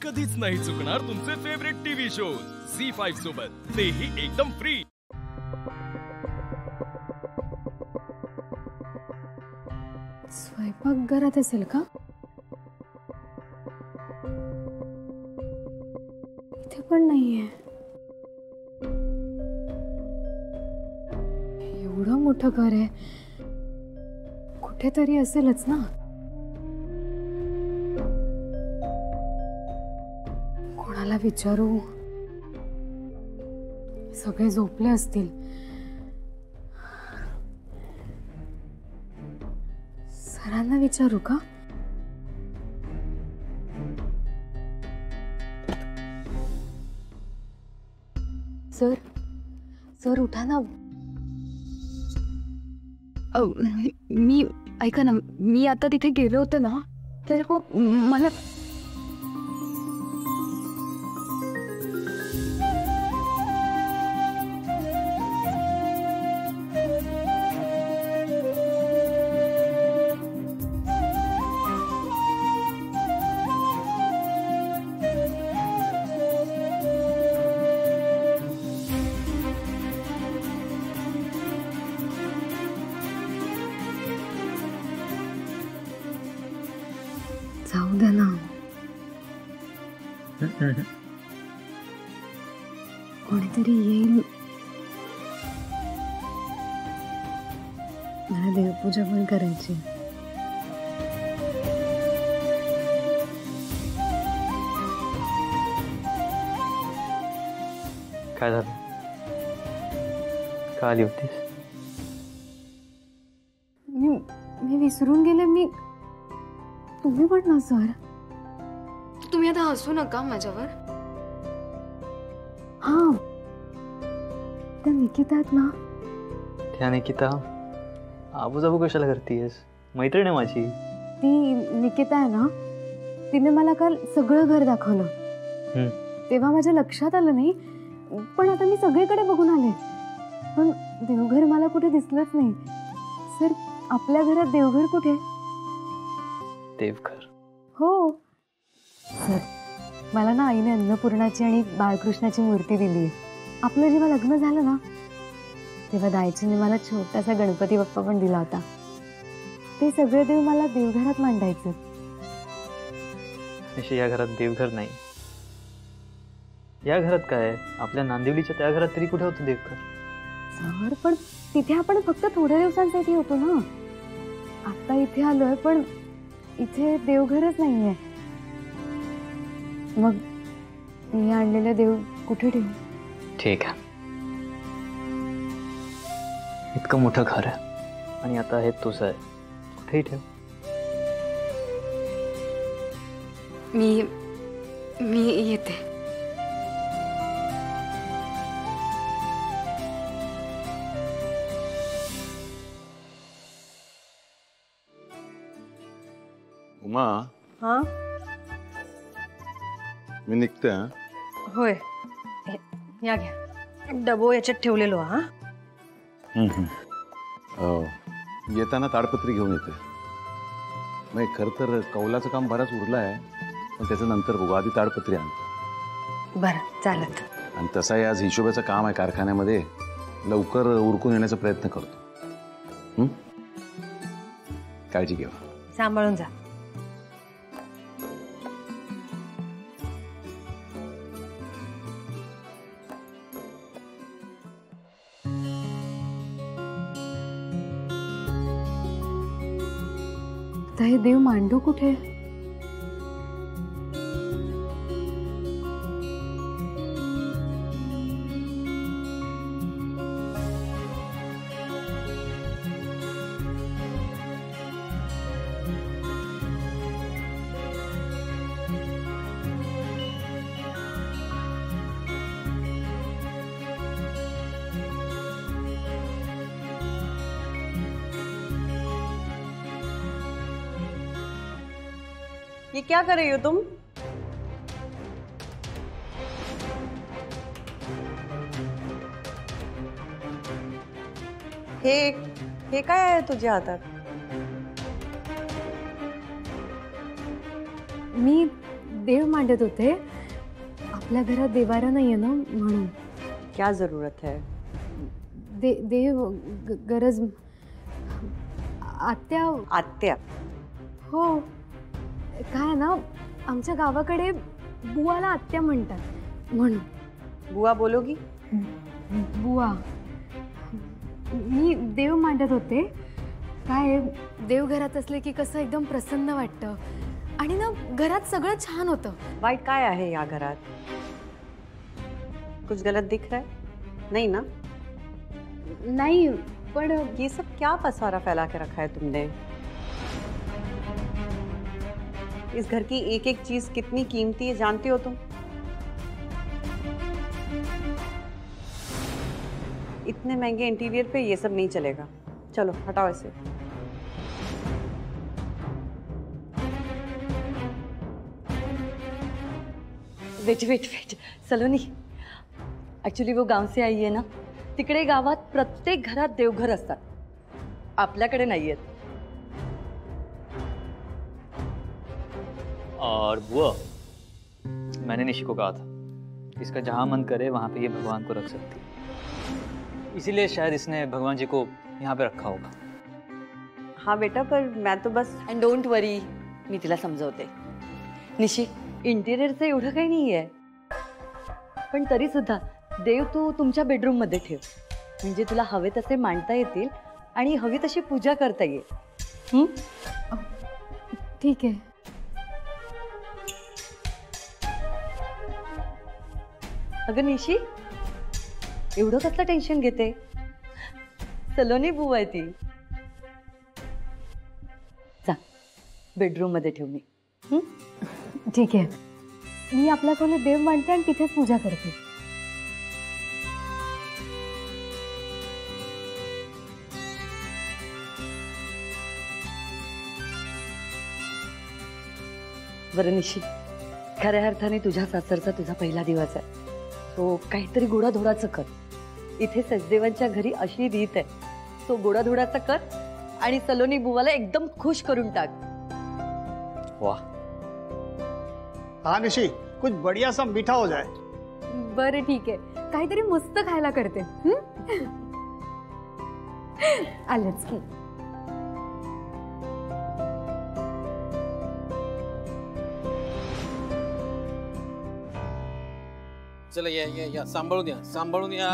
कधीच नाही चुकणार तुमचे फेवरेट टीव्ही शोज झी5 सोबत, तेही एकदम फ्री। स्वयंपाकघरात असेल का? इथे पण नाहीये। एवढं मोठं घर आहे, कुठेतरी असेलच ना। कोणाला विचारू? सगळे झोपले असतील। सरांना विचारू का? सर, सर उठा ना। मी ऐका ना, मी आता तिथे गेले होते ना, तर मला जाऊ दे ना। कोणीतरी येईल। मला देवपूजा पण करायची। काय झालं? का आली होतीस? मी विसरून गेले। तुम्ही पण ना सर, तुम्ही आता हसू नका माझ्यावर। हा, त्या निकिता आहेत ना? त्या निकिता आबूजाबू कशाला करतीयस? मैत्रीण आहे माझी। ती निकिता आहे ना, तिने मला काल सगळं घर दाखवलं। तेव्हा माझ्या लक्षात आलं नाही, पण आता मी सगळीकडे बघून आले, पण देवघर मला कुठे दिसलंच नाही। सर, आपल्या घरात देवघर कुठे? देवघर? हो सर, मला ना आईने अन्नपूर्णाची आणि बाळकृष्णाची मूर्ती दिली। आपलं जेव्हा लग्न झालं ना, तेव्हा दायचीने मला छोटासा गणपती बाप्पा पण दिला होता। ते सगळे देव मला देवघरात मांडायचे। या घरात देवघर नाही। या घरात काय? आपल्या नांदिवलीच्या त्या घरात तरी कुठे होतं देवघर? सर, पण तिथे आपण फक्त थोड्या दिवसांसाठी होतो ना। आता इथे आलोय, पण इथे देवघरच नाहीये। मग मी आणलेले देव कुठे ठेवू? ठीक आहे, इतकं मोठं घर आहे आणि आता हे तुझं आहे, कुठेही ठेव। मी येते। उमा, हाँ, मी निघते। होय, या घ्या। डबो याच्यात ठेवलेलो हा। येताना ताडपत्री घेऊन येते। मग खरं तर कौलाचं काम बराच उरलं आहे, पण त्याचं नंतर बघू, आधी ताडपत्री आण। बरं, चालत। आणि तसाही आज हिशोबाचं काम आहे कारखान्यामध्ये, लवकर उरकून येण्याचा प्रयत्न करतो। काळजी घ्या, सांभाळून जा। तर हे देव मांडू कुठे? ये क्या कर रही हो तुम? हे काय आहे तुझ्या हातात? मी देव मांडत होते. आपल्या घरात देवारा नाहीये ना म्हणून. क्या जरूरत है? देव गरज. आत्या. आत्या? हो, काय ना आमच्या गावाकडे बुवाला आत्या म्हणतात म्हणून. बुआ बोलोगी? बुवा. मी देव मांडत होते. काय देव घरात असले की कसं एकदम प्रसन्न वाटतं आणि ना घरात सगळं छान होतं. वाईट काय आहे या घरात? कुछ गलत दिख रहा है? नहीं ना? नाही, पण ये सब क्या पसारा फैला के रखा है तुमने? इस घर की एक एक चीज कितनी कीमती है जानती हो तुम? इतने महंगे इंटीरियर पे ये सब नहीं चलेगा. चलो हटाओ इसे. Wait wait wait Saloni, actually वो गाव से आई है ना. तिकडे गावात प्रत्येक घरात देवघर असतात, आपल्याकडे नाही आहेत. और बुआ, मैंने निशी को कहा था इसका जहाँ मन करे वहाँ पे ये भगवान को रख सकती है, इसीलिए शायद इसने भगवान जी को यहाँ पे रखा होगा. हाँ बेटा, पर मैं तो बस. अँड डोंट वरी, मी तिला समजवते. निशी, इंटिरियरचं एवढं काही नाही आहे, पण तरी सुद्धा देव तू तुमच्या बेडरूम मध्ये ठेव, म्हणजे तुला हवे तसे मांडता येतील आणि हवी तशी पूजा करता येईल. ठीक आहे. अगं निशी, एवढं कसलं टेन्शन घेते? सलोनी बुवा आहे ती. जा बेडरूम मध्ये ठेव मी. ठीक आहे, मी आपल्या खोलीत देव मांडते आणि तिथेच पूजा करते. बरं निशी, खऱ्या अर्थाने तुझ्या सासरचा तुझा पहिला दिवस आहे, तो काहीतरी गोडाधोडाचं कर. इथे सचदेवांच्या घरी अशी रीत आहे, तो गोडाधोडाचा कर आणि सलोनी बुवाला एकदम खुश करून टाक. वाह. हाँ निशी, कुछ बढ़िया सा मीठा हो जाए. बरं ठीक आहे, काहीतरी मस्त खायला करते. आलंच की. चला या या या, सांभाळून या.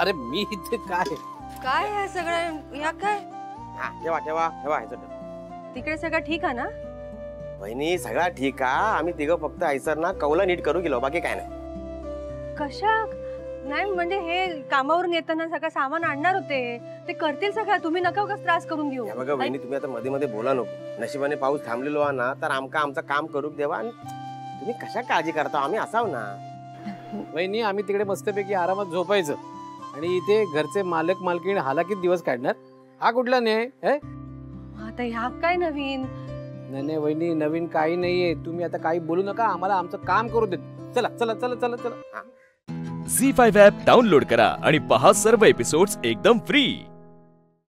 अरे मी इथे काय काय आहे सगळं? या काय? हा ठेवा ठेवा ठेवा तिकडे सगळं ठीक आहे ना? बहिणी सगळा ठीक आहे. आम्ही तिघं फक्त आयसर ना कौला नीट करू गेलो, बाकी काय नाही. कशा नाही म्हणजे हे कामावरून येताना सगळं सामान आणणार होते, ते करतील सगळं. तुम्ही नका उगाच त्रास करून घेऊ. बघा बहिणी, तुम्ही आता मध्ये मध्ये बोला नको. नशिबाने पाऊस थांबलेलो आहे ना, तर आमचं काम करू देवा. आणि तुम्ही कशा काळजी करता, आम्ही असाव ना. वहिनी, आम्ही तिकडे मस्तपैकी आरामात झोपायचं आणि इथे घरचे मालक मालकीण हालाकीत दिवस काढणार. हा कुठला नाही? आता ह्या काय नवीन? नाही वहिनी, नवीन काही नाहीये. तुम्ही आता काही बोलू नका, आम्हाला आमचं काम करू देत. चला चला चला चला चला. झी5 ॲप डाउनलोड करा आणि पहा सर्व एपिसोड्स एकदम फ्री.